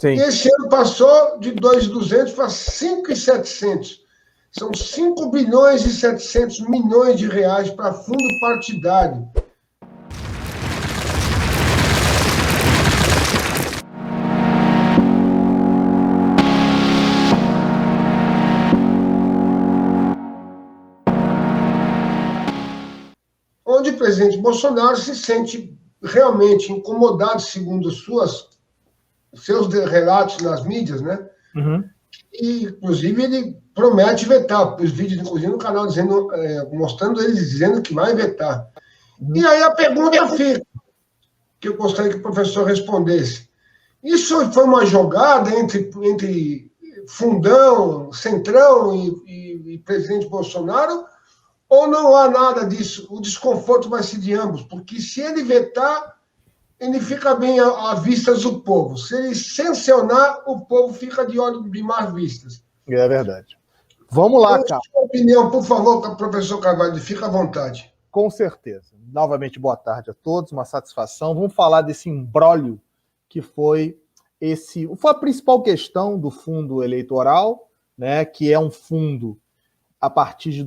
Sim. Esse ano passou de 2.200 para 5.700. São 5 bilhões e 700 milhões de reais para fundo partidário. Onde o presidente Bolsonaro se sente realmente incomodado, segundo seus relatos nas mídias, né? Uhum. E, inclusive, ele promete vetar. Os vídeos, inclusive, no canal mostrando ele dizendo que vai vetar. Uhum. E aí a pergunta fica, que eu gostaria que o professor respondesse. Isso foi uma jogada entre Fundão, Centrão e presidente Bolsonaro? Ou não há nada disso? O desconforto vai ser de ambos, porque se ele vetar, ele fica bem à vista do povo. Se ele sancionar, o povo fica de olho de más vistas. É verdade. Vamos lá, então, Carlos. Sua opinião, por favor, professor Carvalho, fica à vontade. Com certeza. Novamente, boa tarde a todos, uma satisfação. Vamos falar desse imbróglio que foi a principal questão do fundo eleitoral, né, que é um fundo a partir de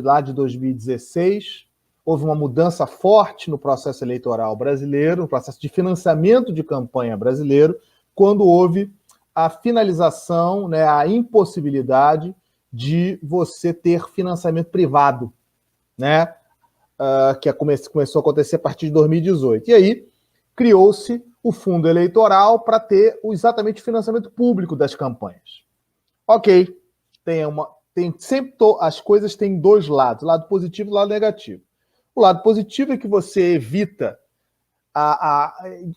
lá de 2016. Houve uma mudança forte no processo eleitoral brasileiro, no processo de financiamento de campanha brasileiro, quando houve a finalização, né, a impossibilidade de você ter financiamento privado, né, que começou a acontecer a partir de 2018. E aí criou-se o fundo eleitoral para ter exatamente o financiamento público das campanhas. Ok, sempre as coisas têm dois lados, o lado positivo e o lado negativo. O lado positivo é que você evita,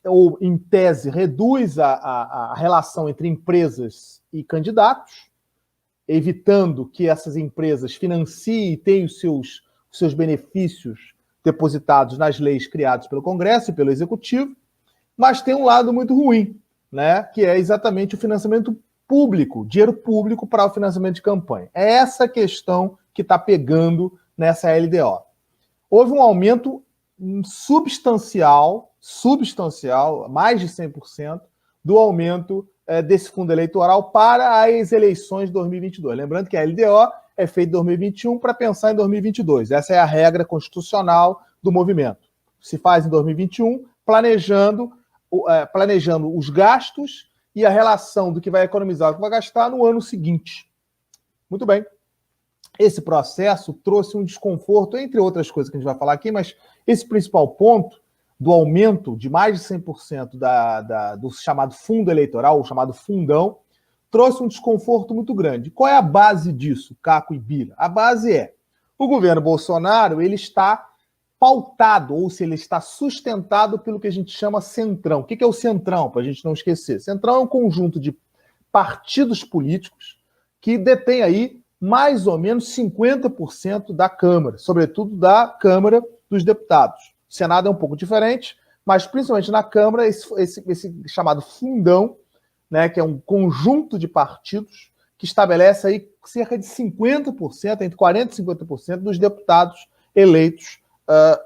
ou em tese, reduz a relação entre empresas e candidatos, evitando que essas empresas financiem e tenham os seus benefícios depositados nas leis criadas pelo Congresso e pelo Executivo, mas tem um lado muito ruim, né, que é exatamente o financiamento público, dinheiro público para o financiamento de campanha. É essa questão que está pegando nessa LDO. Houve um aumento substancial, mais de 100%, do aumento desse fundo eleitoral para as eleições de 2022. Lembrando que a LDO é feita em 2021 para pensar em 2022. Essa é a regra constitucional do movimento. Se faz em 2021, planejando os gastos e a relação do que vai economizar e do que vai gastar no ano seguinte. Muito bem. Esse processo trouxe um desconforto, entre outras coisas que a gente vai falar aqui, mas esse principal ponto do aumento de mais de 100% do chamado fundo eleitoral, o chamado fundão, trouxe um desconforto muito grande. Qual é a base disso, Caco e Bira? A base é, o governo Bolsonaro, ele está pautado, ou se ele está sustentado pelo que a gente chama centrão. O que é o centrão, para a gente não esquecer? Centrão é um conjunto de partidos políticos que detém aí mais ou menos 50% da Câmara, sobretudo da Câmara dos Deputados. O Senado é um pouco diferente, mas principalmente na Câmara, esse chamado fundão, né, que é um conjunto de partidos que estabelece aí cerca de 50%, entre 40% e 50% dos deputados eleitos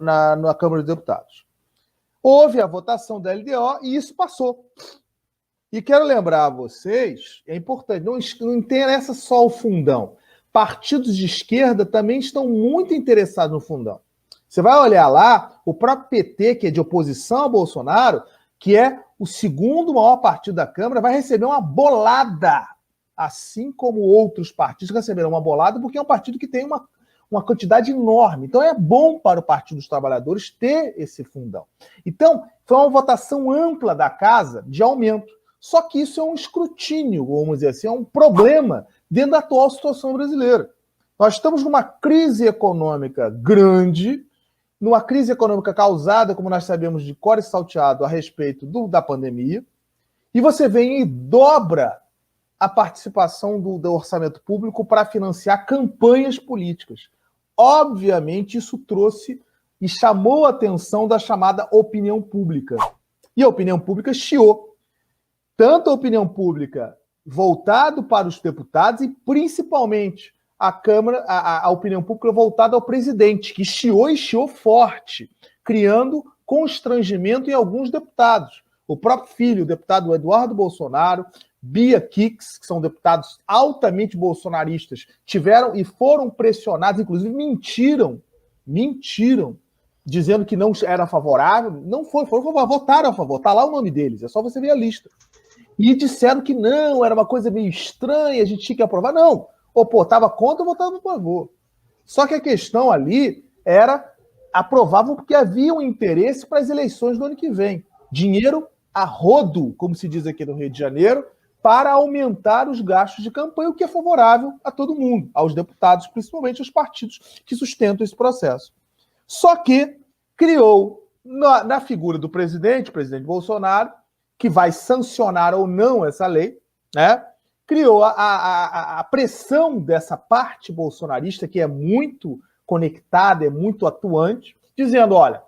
na Câmara dos Deputados. Houve a votação da LDO e isso passou. E quero lembrar a vocês, é importante, não interessa só o fundão. Partidos de esquerda também estão muito interessados no fundão. Você vai olhar lá, o próprio PT, que é de oposição a Bolsonaro, que é o segundo maior partido da Câmara, vai receber uma bolada, assim como outros partidos receberão uma bolada, porque é um partido que tem uma quantidade enorme. Então é bom para o Partido dos Trabalhadores ter esse fundão. Então, foi uma votação ampla da casa de aumento. Só que isso é um escrutínio, vamos dizer assim, é um problema dentro da atual situação brasileira. Nós estamos numa crise econômica grande, numa crise econômica causada, como nós sabemos, de cor e salteado a respeito da pandemia, e você vem e dobra a participação do orçamento público para financiar campanhas políticas. Obviamente, isso trouxe e chamou a atenção da chamada opinião pública. E a opinião pública chiou. Tanto a opinião pública voltada para os deputados e, principalmente, a Câmara, a opinião pública voltada ao presidente, que chiou e chiou forte, criando constrangimento em alguns deputados. O próprio filho, o deputado Eduardo Bolsonaro, Bia Kicis, que são deputados altamente bolsonaristas, tiveram e foram pressionados, inclusive mentiram, dizendo que não era favorável. Não votaram a favor, está lá o nome deles, é só você ver a lista. E disseram que não, era uma coisa meio estranha, a gente tinha que aprovar. Não, ou votava contra ou votava a favor. Só que a questão ali era aprovavam porque havia um interesse para as eleições do ano que vem. Dinheiro a rodo, como se diz aqui no Rio de Janeiro, para aumentar os gastos de campanha, o que é favorável a todo mundo, aos deputados, principalmente aos partidos que sustentam esse processo. Só que criou, na figura do presidente, o presidente Bolsonaro, que vai sancionar ou não essa lei, né? Criou a pressão dessa parte bolsonarista, que é muito conectada, é muito atuante, dizendo, olha,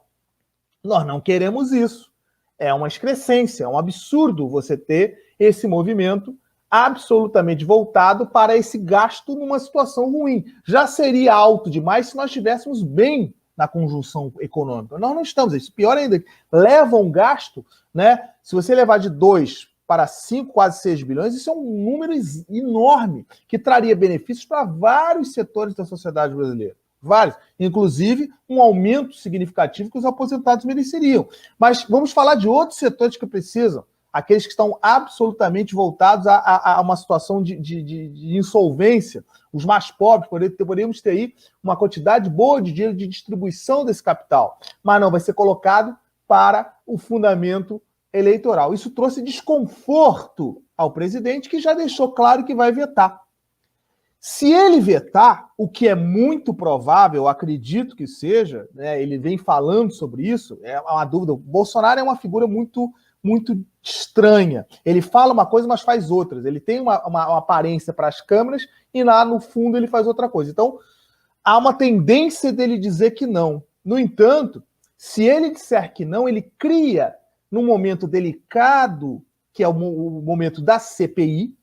nós não queremos isso. É uma excrescência, é um absurdo você ter esse movimento absolutamente voltado para esse gasto numa situação ruim. Já seria alto demais se nós estivéssemos bem na conjunção econômica. Nós não estamos. Isso pior ainda, leva um gasto, né? Se você levar de 2 para 5, quase 6 bilhões, isso é um número enorme, que traria benefícios para vários setores da sociedade brasileira. Vários. Inclusive, um aumento significativo que os aposentados mereceriam. Mas vamos falar de outros setores que precisam. Aqueles que estão absolutamente voltados a uma situação de insolvência, os mais pobres, poderíamos ter aí uma quantidade boa de dinheiro de distribuição desse capital, mas não, vai ser colocado para o fundamento eleitoral. Isso trouxe desconforto ao presidente, que já deixou claro que vai vetar. Se ele vetar, o que é muito provável, acredito que seja, né, ele vem falando sobre isso, é uma dúvida, o Bolsonaro é uma figura muito estranha. Ele fala uma coisa, mas faz outras. Ele tem uma aparência para as câmeras e lá no fundo ele faz outra coisa. Então, há uma tendência dele dizer que não. No entanto, se ele disser que não, ele cria, num momento delicado, que é o momento da CPI,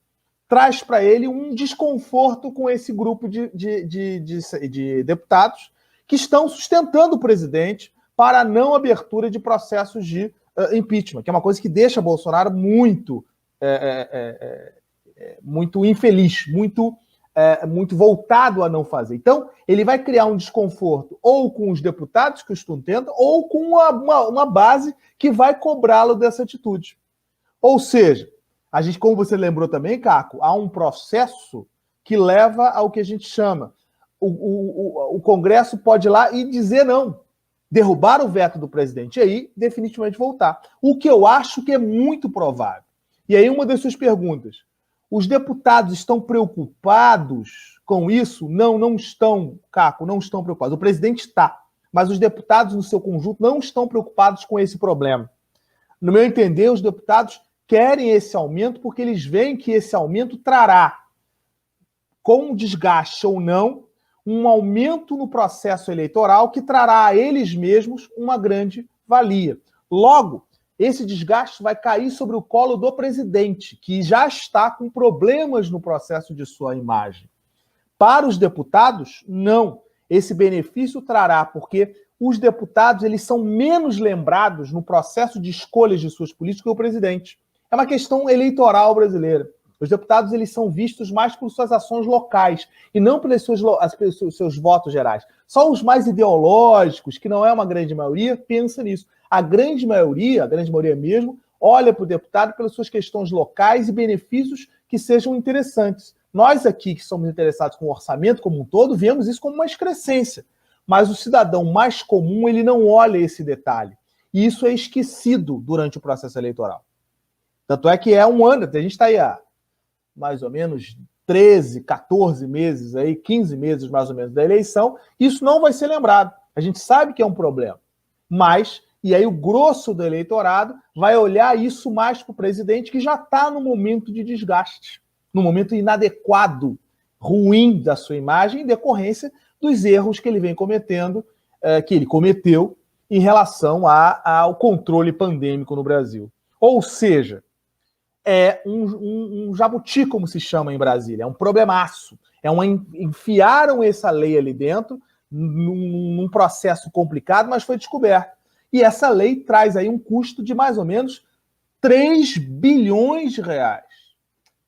traz para ele um desconforto com esse grupo de deputados que estão sustentando o presidente para a não abertura de processos de impeachment, que é uma coisa que deixa Bolsonaro muito infeliz, muito voltado a não fazer. Então, ele vai criar um desconforto ou com os deputados que o sustentam ou com uma base que vai cobrá-lo dessa atitude. Ou seja, a gente, como você lembrou também, Caco, há um processo que leva ao que a gente chama. O Congresso pode ir lá e dizer não, derrubar o veto do presidente e aí definitivamente voltar. O que eu acho que é muito provável. E aí uma das suas perguntas, os deputados estão preocupados com isso? Não estão, Caco, não estão preocupados. O presidente está, mas os deputados no seu conjunto não estão preocupados com esse problema. No meu entender, os deputados querem esse aumento porque eles veem que esse aumento trará, com desgaste ou não, um aumento no processo eleitoral que trará a eles mesmos uma grande valia. Logo, esse desgaste vai cair sobre o colo do presidente, que já está com problemas no processo de sua imagem. Para os deputados, não. Esse benefício trará, porque os deputados eles são menos lembrados no processo de escolhas de suas políticas que o presidente. É uma questão eleitoral brasileira. Os deputados eles são vistos mais por suas ações locais e não pelos seus votos gerais. Só os mais ideológicos, que não é uma grande maioria, pensa nisso. A grande maioria mesmo, olha para o deputado pelas suas questões locais e benefícios que sejam interessantes. Nós aqui, que somos interessados com o orçamento como um todo, vemos isso como uma excrescência. Mas o cidadão mais comum, ele não olha esse detalhe. E isso é esquecido durante o processo eleitoral. Tanto é que é um ano, a gente está aí há mais ou menos 13, 14 meses, aí, 15 meses mais ou menos da eleição, isso não vai ser lembrado. A gente sabe que é um problema. Mas, e aí o grosso do eleitorado vai olhar isso mais para o presidente, que já está no momento de desgaste, no momento inadequado, ruim da sua imagem, em decorrência dos erros que ele vem cometendo, que ele cometeu em relação ao controle pandêmico no Brasil. Ou seja, é um jabuti, como se chama em Brasília, é um problemaço. Enfiaram essa lei ali dentro, num processo complicado, mas foi descoberto. E essa lei traz aí um custo de mais ou menos 3 bilhões de reais.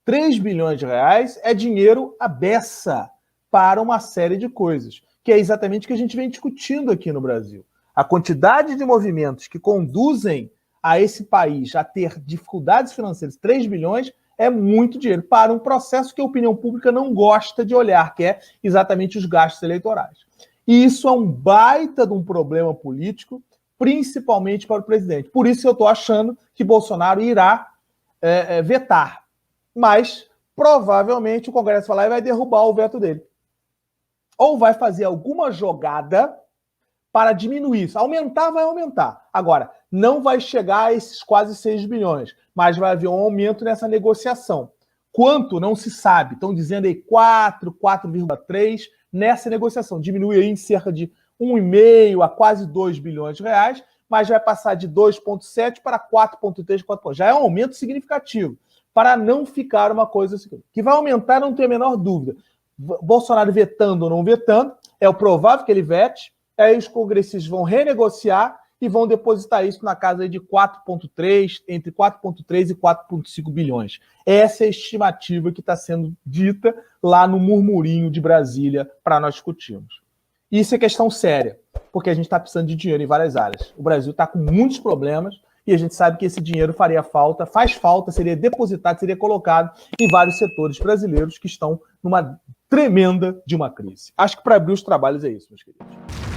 3 bilhões de reais é dinheiro à beça para uma série de coisas, que é exatamente o que a gente vem discutindo aqui no Brasil. A quantidade de movimentos que conduzem a esse país a ter dificuldades financeiras, 3 bilhões, é muito dinheiro para um processo que a opinião pública não gosta de olhar, que é exatamente os gastos eleitorais. E isso é um baita de um problema político, principalmente para o presidente. Por isso eu estou achando que Bolsonaro irá vetar. Mas, provavelmente, o Congresso vai lá e vai derrubar o veto dele. Ou vai fazer alguma jogada para diminuir isso. Aumentar, vai aumentar. Agora, não vai chegar a esses quase 6 bilhões, mas vai haver um aumento nessa negociação. Quanto, não se sabe. Estão dizendo aí 4, 4,3 nessa negociação. Diminui aí em cerca de 1,5 a quase 2 bilhões de reais, mas vai passar de 2,7 para 4,3, 4. Já é um aumento significativo, para não ficar uma coisa assim. Que vai aumentar, não tem a menor dúvida. Bolsonaro vetando ou não vetando, é o provável que ele vete, aí os congressistas vão renegociar e vão depositar isso na casa de 4,3, entre 4,3 e 4,5 bilhões. Essa é a estimativa que está sendo dita lá no murmurinho de Brasília para nós discutirmos. Isso é questão séria, porque a gente está precisando de dinheiro em várias áreas. O Brasil está com muitos problemas e a gente sabe que esse dinheiro faria falta, faz falta, seria depositado, seria colocado em vários setores brasileiros que estão numa tremenda de uma crise. Acho que para abrir os trabalhos é isso, meus queridos.